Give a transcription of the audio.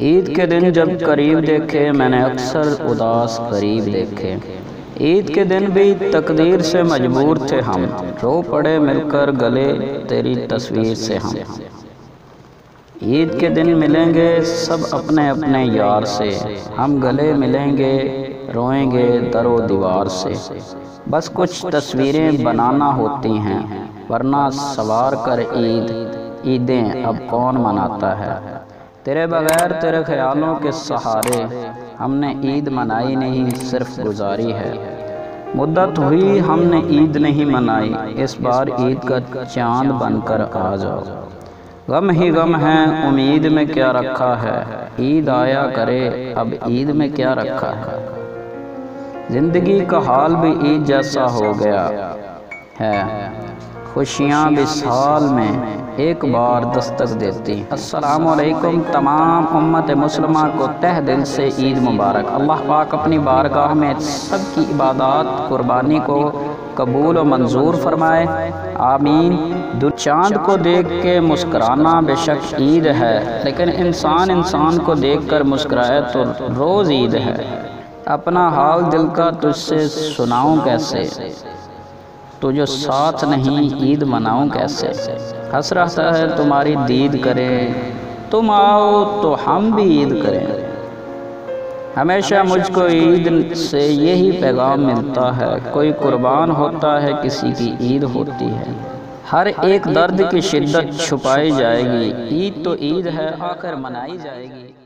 عید کے دن جب قریب دیکھے میں نے اکثر اداس قریب دیکھے۔ عید کے دن بھی تقدیر سے مجبور تھے ہم، رو پڑے مل کر گلے تیری تصویر سے ہم۔ عید کے دن ملیں گے سب اپنے اپنے یار سے، ہم گلے ملیں گے روئیں گے در و دیوار سے۔ بس کچھ تصویریں بنانا ہوتی ہیں ورنہ سوار کر عیدیں اب کون مناتا ہے۔ تیرے بغیر تیرے خیالوں کے سہارے ہم نے عید منائی نہیں صرف گزاری ہے۔ مدت ہوئی ہم نے عید نہیں منائی، اس بار عید کا چاند بن کر آ جاؤ۔ غم ہی غم ہے امید میں کیا رکھا ہے، عید آیا کرے اب عید میں کیا رکھا ہے۔ زندگی کا حال بھی عید جیسا ہو گیا ہے، خوشیاں بھی سال میں ایک بار دستک دیتی۔ السلام علیکم تمام امت مسلمہ کو تہ دل سے عید مبارک۔ اللہ پاک اپنی بارگاہ میں سب کی عبادات قربانی کو قبول و منظور فرمائے، آمین۔ چاند کو دیکھ کے مسکرانا بے شک عید ہے، لیکن انسان کو دیکھ کر مسکرائے تو روز عید ہے۔ اپنا حال دل کا تجھ سے سناؤں کیسے، تو جو ساتھ نہیں عید مناؤں کیسے۔ ہنس رہتا ہے تمہاری دید کریں، تم آؤ تو ہم بھی عید کریں۔ ہمیشہ مجھ کو عید سے یہی پیغام ملتا ہے، کوئی قربان ہوتا ہے کسی کی عید ہوتی ہے۔ ہر ایک درد کی شدت چھپائی جائے گی، عید تو عید ہے آخر منائی جائے گی۔